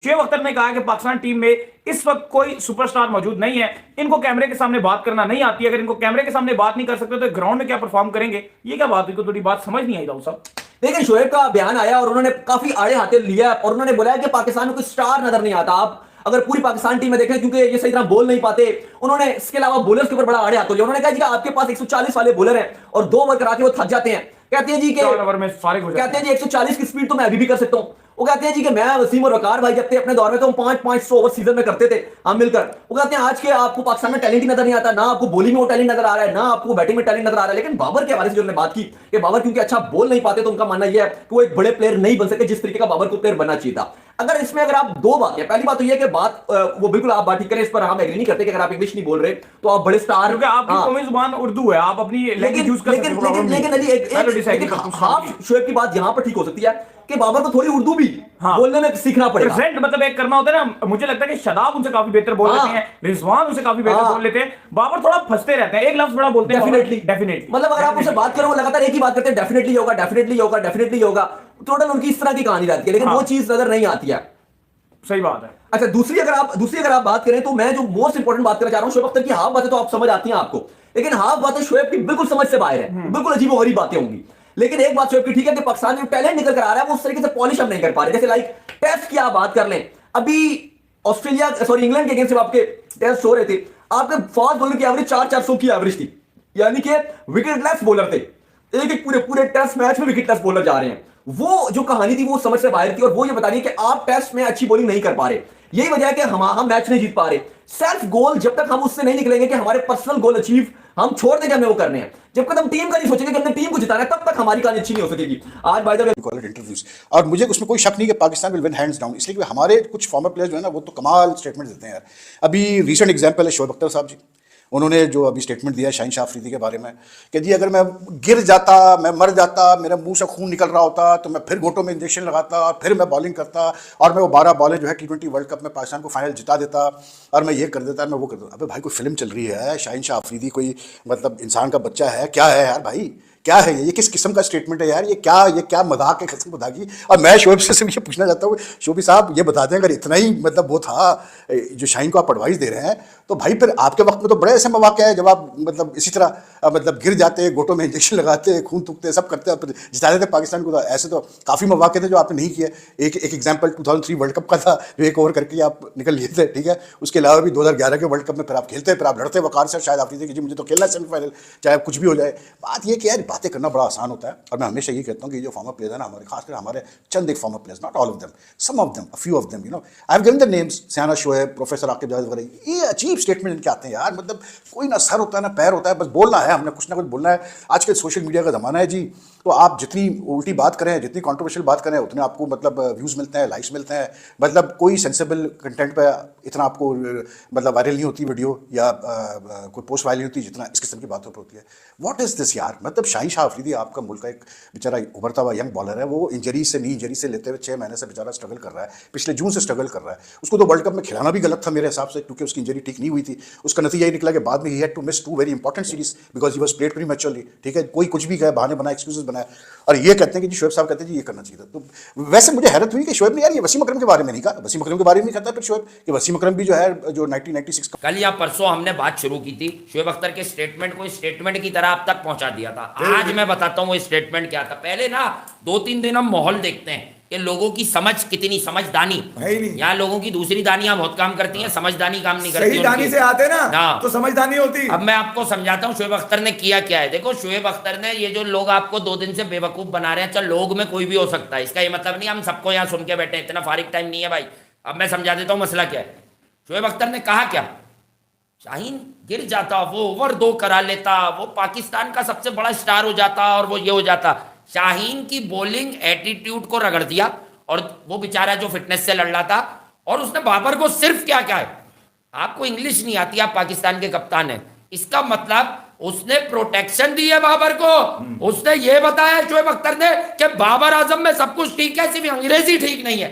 शुएब अख्तर ने कहा कि पाकिस्तान टीम में इस वक्त कोई सुपरस्टार मौजूद नहीं है, इनको कैमरे के सामने बात करना नहीं आती। अगर इनको कैमरे के सामने बात नहीं कर सकते तो ग्राउंड में क्या परफॉर्म करेंगे? ये क्या बात हुई? तो थोड़ी बात समझ नहीं आई था सब। लेकिन शोएब का बयान आया और उन्होंने काफी आड़े हाथे लिया और उन्होंने बोला कि पाकिस्तान में कोई स्टार नजर नहीं आता। आप अगर पूरी पाकिस्तान टीम में देखें, क्योंकि ये सही तरह बोल नहीं पाते, उन्होंने इसके अलावा बॉलर्स के ऊपर बड़ा आड़े हाथ लिया। उन्होंने कहा जी आपके पास 140 वाले बॉलर हैं और 2 ओवर करा के वो थक जाते हैं। कहते हैं जी कि 4 ओवर में फारिग हो जाते कहते हैं जी 140 की स्पीड तो मैं अभी भी कर सकता हूं। वो कहते हैं जी कि मैं वसीम और वकार भाई जब थे अपने दौर में तो हम 500 ओवर सीजन में करते थे हम मिलकर। वो कहते हैं आज के आपको पाकिस्तान में टैलेंट ही नजर नहीं आता, ना आपको बॉलिंग में वो टैलेंट नजर आ रहा है, ना आपको बैटिंग में टैलेंट नजर आ रहा है। लेकिन बाबर के हवाले से जो उन्होंने बात की कि बाबर क्योंकि अच्छा बोल नहीं पाते तो उनका मानना यह है कि वो एक बड़े प्लेयर नहीं बन सके जिस तरीके का बाबर को प्लेयर बनना चाहिए था। अगर इसमें अगर आप दो बात है, पहली बात तो यह कि बात वो बिल्कुल आप बात ठीक करें, इस पर हम एग्री नहीं करते कि अगर आप इंग्लिश नहीं बोल रहे तो आप बड़े स्टार, क्योंकि आपकी कौमी जुबान उर्दू है, आप अपनी लैंग्वेज यूज कर सकते हैं। लेकिन अली हाफ शोएब की बात यहां पर ठीक हो सकती है कि बाबर को थोड़ी उर्दू भी बोलने में सीखना पड़ेगा। प्रेजेंट मतलब एक करना होता है ना। मुझे लगता है कि शादाब उनसे काफी बेहतर बोल लेते हैं, रिजवान उनसे काफी बेहतर बोल लेते हैं, बाबर थोड़ा फंसते रहते हैं, एक लफ्ज बड़ा बोलते हैं। डेफिनेटली मतलब अगर आप उनसे बात करो लगातार एक ही बात करते हैं, डेफिनेटली होगा, डेफिनेटली होगा, डेफिनेटली होगा। टोटल उनकी इस तरह की कहानी रहती है, लेकिन वो चीज नजर नहीं आती है। सही बात है। अच्छा, दूसरी अगर आप बात करें तो मैं जो मोस्ट इंपोर्टेंट बात करना चाह रहा हूं, शोएब अख्तर की हाफ बातें तो आप समझ आती हैं आपको, लेकिन हाफ बातें शोएब की बिल्कुल समझ से बाहर है, बिल्कुल अजीब गरीब बातें होंगी। लेकिन एक बात शोएब की ठीक है कि पाकिस्तान में टैलेंट निकल कर आ रहा है, वो उस तरीके से पॉलिश हम नहीं कर पा रहे। जैसे लाइक टेस्ट की आप बात कर लें, अभी इंग्लैंड के अगेंस्ट आपके टेस्ट हो रहे थे, आपके फास्ट बॉलर की एवरेज 400 की एवरेज थी, यानी कि विकेटलेस बॉलर थे। एक एक पूरे टेस्ट मैच में विकेटलेस बॉलर जा रहे हैं। वो जो कहानी थी वो समझ से बाहर थी और वो ये बता रही है कि आप टेस्ट में अच्छी बॉलिंग नहीं कर पा रहे। यही वजह है कि हम मैच नहीं जीत पा रहे। सेल्फ गोल जब तक हम उससे नहीं निकलेंगे कि हमारे पर्सनल गोल अचीव हम छोड़ देंगे, हमें वो करने हैं, जब तक हम टीम का नहीं सोचेंगे कि हमने टीम को जिताना है, तब तक हमारी कहानी अच्छी नहीं हो सकेगी। आज बाय द वे इंटरव्यूज, और मुझे उसमें कोई शक नहीं कि Pakistan will win hands down, इसलिए कि हमारे कुछ फॉर्मर प्लेयर्स जो है ना वो तो कमाल स्टेटमेंट देते हैं यार। अभी रिसेंट एग्जांपल है शोएब अख्तर साहब जी, उन्होंने जो अभी स्टेटमेंट दिया शाहीन शाह अफरीदी के बारे में कि जी अगर मैं गिर जाता, मैं मर जाता, मेरे मुंह से खून निकल रहा होता तो मैं फिर घोटों में इंजेक्शन लगाता और फिर मैं बॉलिंग करता और मैं वो 12 बॉलें जो है T20 वर्ल्ड कप में पाकिस्तान को फाइनल जिता देता और मैं ये कर देता, मैं वो कर देता। अबे भाई कोई फिल्म चल रही है, शाहीन शाह अफरीदी कोई मतलब इंसान का बच्चा है क्या है यार भाई, क्या है ये किस किस्म का स्टेटमेंट है यार, ये क्या मजाक है, कसम खुदा की। और मैं शोएब से ये पूछना चाहता हूँ, शोबी साहब ये बता दें अगर इतना ही मतलब वो था जो शाहीन को आप एडवाइस दे रहे हैं, तो भाई फिर आपके वक्त में तो बड़े ऐसे मौके हैं जब आप मतलब इसी तरह मतलब गिर जाते, गोटों में इंजेक्शन लगाते, खून थूकते, सब करते, फिर जिता देते पाकिस्तान को। ऐसे तो काफ़ी मौके थे जो आपने नहीं किए। एक एग्जाम्पल 2003 वर्ल्ड कप का था जो एक ओवर करके आप निकल लिए थे, ठीक है। उसके अलावा भी 2011 के वर्ल्ड कप में फिर आप खेलते, फिर आप लड़ते वकार से शायद आफरीदी कि जी मुझे तो खेलना है सेमीफाइनल, चाहे कुछ भी हो जाए। बात यह कि यार बातें करना बड़ा आसान होता है, और मैं हमेशा ये कहता हूँ कि जो फॉर्मर प्लेयर है ना हमारे, खासकर हमारे चंद एक former players, not all of them, some of them, a few of them, you know, I have given the names, सयाना शोएब, प्रोफेसर आकिब जावेद वगैरह, ये अजीब स्टेटमेंट इनके आते हैं यार। मतलब कोई ना सर होता है ना पैर होता है, बस बोलना है, हमने कुछ ना कुछ बोलना है। आजकल सोशल मीडिया का ज़माना है जी, तो आप जितनी उल्टी बात करें, जितनी कंट्रोवर्शियल बात करें, उतने आपको मतलब व्यूज़ मिलते हैं, लाइक्स मिलते हैं। मतलब कोई सेंसिबल कंटेंट पे इतना आपको मतलब वायरल नहीं होती वीडियो या कोई पोस्ट वायरल नहीं होती जितना इस किस्म की बातों पर होती है। व्हाट इज़ दिस यार। मतलब शाहीन शाह अफरीदी आपका मुल्क का एक बेचारा उभरता हुआ यंग बॉलर है, वो इंजरी से लेते हुए 6 महीने से बेचारा स्ट्रगल कर रहा है, पिछले जून से स्ट्रगल कर रहा है। उसको तो वर्ल्ड कप में खिलाना भी गलत था मेरे हिसाब से, क्योंकि उसकी इंजरी ठीक नहीं हुई थी। उसका नतीजा ये निकला कि बाद में ही had to miss 2 very important series because he was played prematurely, ठीक है। कोई कुछ भी कहे, बहाने बनाए, एक्सक्यूजेस बनाए, और ये कहते हैं कि जी शोएब साहब कहते हैं जी ये करना चाहिए था। तो वैसे मुझे हैरत हुई कि शोएब ने यार ये वसीम अकरम के बारे में नहीं कहा, वसीम अकरम के बारे में नहीं कहता फिर शोएब कि वसीम अकरम भी जो है जो 1996 का कल या परसों हमने बात शुरू की थी, शोएब अख्तर के स्टेटमेंट को स्टेटमेंट की तरह आप तक पहुंचा दिया था। आज मैं बताता हूं वो स्टेटमेंट क्या था। पहले ना 2-3 दिन हम माहौल देखते हैं कि लोगों की समझ कितनी, समझदानी यहाँ लोगों की दूसरी दानियां बहुत काम करती हैं, समझदानी काम नहीं करती। सही दानी से आते ना तो समझदानी होती। अब मैं आपको समझाता हूँ शोएब अख्तर ने किया क्या है। देखो शोएब अख्तर ने, ये जो लोग आपको 2 दिन से बेवकूफ बना रहे हैं, अच्छा लोग में कोई भी हो सकता है, इसका ये मतलब नहीं हम सबको यहाँ सुन के बैठे, इतना फारिग टाइम नहीं है भाई। अब मैं समझा देता हूँ मसला क्या है। शोएब अख्तर ने कहा क्या, शाहीन गिर जाता, वो ओवर 2 करा लेता, वो पाकिस्तान का सबसे बड़ा स्टार हो जाता और वो ये हो जाता। शाहीन की बॉलिंग एटीट्यूड को रगड़ दिया, और वो बेचारा जो फिटनेस से लड़ रहा था, और उसने बाबर को सिर्फ क्या क्या है, आपको इंग्लिश नहीं आती, आप पाकिस्तान के कप्तान हैं, इसका मतलब उसने प्रोटेक्शन दी है बाबर को। उसने ये बताया शोएब अख्तर ने कि बाबर आजम में सब कुछ ठीक है, सिर्फ अंग्रेजी ठीक नहीं है।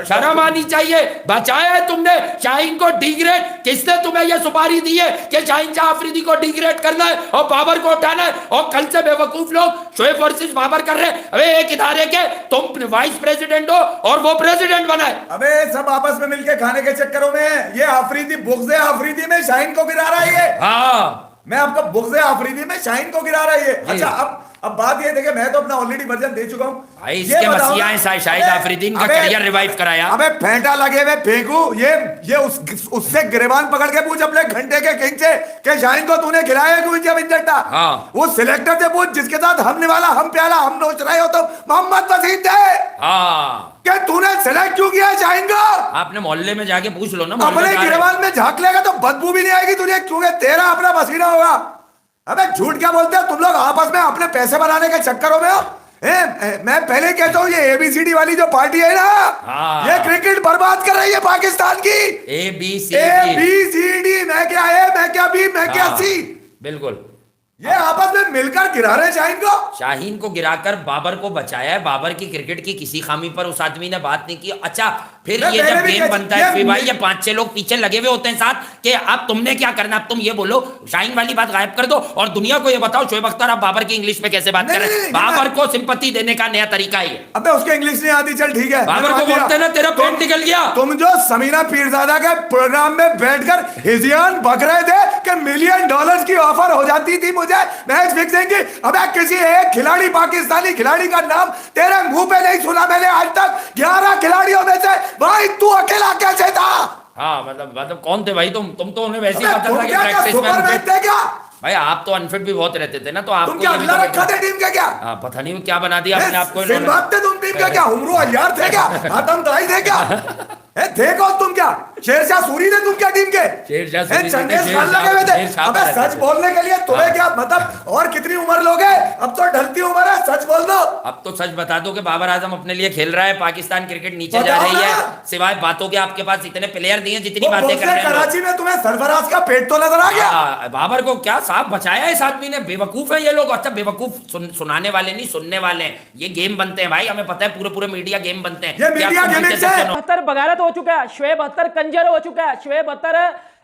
शर्म आनी चाहिए। बचाया है तुमने शाहीन को डिग्रेड। किसने तुम्हें यह सुपारी दी है कि शाहीन शाह अफरीदी को डिग्रेड करना है और बाबर को उठाना है? और कल से बेवकूफ लोग शोएब वर्सेस बाबर कर रहे हैं। अबे एक इदारे के तुम वाइस प्रेसिडेंट हो और वो प्रेसिडेंट बना है। अबे सब आपस में मिलके खाने के चक्करों में ये आफरीदी बुग़्ज़े आफरीदी में शाहीन को गिरा रहा है ये। हाँ, मैं आपका बुग़्ज़े आफरीदी में शाहीन को गिरा रहा है ये। अच्छा अब बात ये देखिए, मैं तो अपना ऑलरेडी वर्जन दे चुका हूँ। भाई इसके मसीहा हैं शाहिद आफरीदीन का करियर रिवाइव कराया। अबे फेंटा लगे हुए फेंकू ये उससे गिरेबान पकड़ के पूछ अपने घंटे के किंग से कि शाहीन को तूने खिलाया क्यों जब इंजक्टा? हाँ। वो सिलेक्टर से पूछ जिसके साथ हम निवाला हम प्याला हम नोच रहे हो तो मोहम्मद वसीम थे। हाँ, कि तूने सिलेक्ट क्यों किया शाहीन को? आपने मोहल्ले में जाके पूछ लो ना। अपने गिरेबान में झांक लेगा तो बदबू भी नहीं आएगी तुझे, क्योंकि तेरा अपना पसीना होगा। अबे झूठ क्या बोलते हो तुम लोग आपस में अपने पैसे बनाने के चक्करों में हो। मैं पहले कहता हूँ ये एबीसीडी वाली जो पार्टी है ना, हाँ। ये क्रिकेट बर्बाद कर रही है पाकिस्तान की। एबीसीडी, मैं क्या ए, मैं क्या बी, मैं क्या सी। बिल्कुल, ये आपस में मिलकर गिरा रहे शाहीन को। शाहीन को गिराकर बाबर को बचाया है। बाबर की क्रिकेट की किसी खामी पर उस आदमी ने बात नहीं की। अच्छा, फिर ये जब गेम बनता है फिर भाई ये 5-6 लोग पीछे लगे हुए होते हैं साथ कि अब तुमने क्या करना, अब तुम ये बोलो, शाहीन वाली बात गायब कर दो और दुनिया को ये बताओ शोएब अख्तर आप बाबर की इंग्लिश में कैसे बात कर रहे हैं। बाबर को सिंपैथी देने का नया तरीका है। अबे उसके इंग्लिश नहीं आती, चल ठीक है। बाबर को बोलते ना तेरा पेट निकल गया। तुम जो समीना पीरजादा के प्रोग्राम में बैठकर हिजियान बक रहे थे कि $1 मिलियन की ऑफर हो जाती थी मुझे मैच फिक्सिंग की। अबे किसी एक खिलाड़ी, पाकिस्तानी खिलाड़ी का नाम तेरे मुंह पे नहीं सुना मैंने आज तक। 11 खिलाड़ियों में से भाई तू अकेला कैसे था? हाँ, मतलब कौन थे भाई? तुम तो उन्हें वैसे ही पता था कि प्रैक्टिस में क्या भाई आप तो अनफिट भी बहुत रहते थे ना, तो आपको तुम क्या अल्लाह रखा थे टीम का क्या? पता नहीं क्या बना दिया अपने आप को। बात थे तुम टीम का क्या? उमरो अय्यार थे क्या? आतंकवादी थे क्या? थे कौन तुम? क्या शेरशाह सूरी थे तुम क्या टीम के? शेरशाह सूरी चंगेज खान लगे हुए थे। अबे सच बोलने के लिए तुम्हें क्या मतलब और कितनी उम्र लोगे? अब तो ढलती उम्र है, सच बोल दो। अब तो सच बता दो कि बाबर आजम अपने लिए खेल रहा है, पाकिस्तान क्रिकेट नीचे जा रही है। सिवाय बातों के आपके पास इतने प्लेयर नहीं है जितनी बातें कर रहे हैं। कराची में तुम्हें सरफराज का पेट तो नजर आ गया। बाबर को क्या साफ बचाया इस आदमी ने। बेवकूफ है ये लोग। अच्छा, बेवकूफ सुनाने वाले नहीं, सुनने वाले हैं। ये गेम बनते हैं भाई, हमें पता है पूरे मीडिया गेम बनते हैं। ये मीडिया गेम से बगारत हो चुका है। शोएब अख्तर कंजर हो चुका है। शोएब अख्तर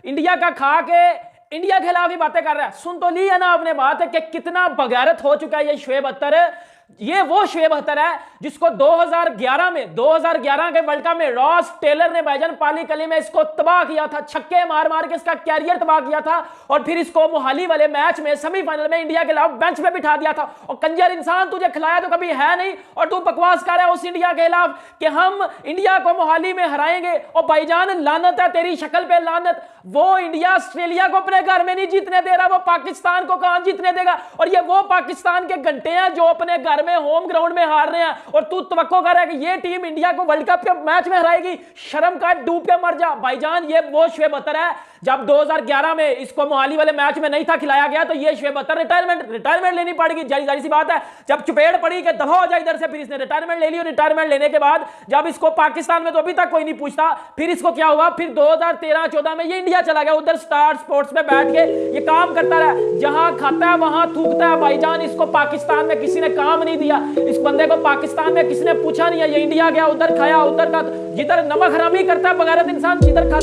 इंडिया का खा के इंडिया के खिलाफ ही बातें कर रहा है। सुन तो ली है ना आपने बात है कि कितना बगारत हो चुका है ये शोएब अख्तर। ये वो शोएब अख्तर है जिसको 2011 के वर्ल्ड कप में रॉस टेलर ने भाईजान पाली कली में इसको तबाह किया था। छक्के मार मार के इसका कैरियर तबाह किया था और फिर इसको मोहाली वाले मैच में सेमीफाइनल में इंडिया के खिलाफ बेंच पे बिठा दिया था। और कंजर इंसान, तुझे खिलाया तो कभी है नहीं और तू बकवास कर रहा है उस इंडिया के खिलाफ कि हम इंडिया को मोहाली में हराएंगे। और भाईजान लानत है तेरी शक्ल पे, लानत। वो इंडिया ऑस्ट्रेलिया को अपने घर में नहीं जीतने दे रहा, वो पाकिस्तान को कहां जीतने देगा? और ये वो पाकिस्तान के घंटे हैं जो अपने घर में होम ग्राउंड में हार रहे हैं और तू तवक्को कर रहा है कि ये टीम इंडिया को वर्ल्ड कप के मैच में हराएगी। शर्म का डूब के मर जा भाईजान। ये वो शोएब अख्तर है जब 2011 में इसको मोहाली वाले मैच में नहीं था खिलाया गया तो ये शोएब अख्तर रिटायरमेंट लेनी पड़ेगी। जारी सी बात है, जब चुपेड़ पड़ी कि दफा हो जाए इधर से, फिर इसने रिटायरमेंट ले ली। और रिटायरमेंट लेने के बाद जब इसको पाकिस्तान में तो अभी तक कोई नहीं पूछता, फिर इसको क्या हुआ, फिर 2013-14 में ये इंडिया चला गया। उधर स्टार स्पोर्ट्स में बैठ के ये काम करता रहा। जहां खाता है वहां थूकता है भाईजान। इसको पाकिस्तान में किसी ने काम नहीं दिया। इस बंदे को पाकिस्तान में किसी ने पूछा नहीं है। ये इंडिया गया, उधर खाया, उधर का जिधर नमक हरामी करता है बगारत इंसान, जिधर खा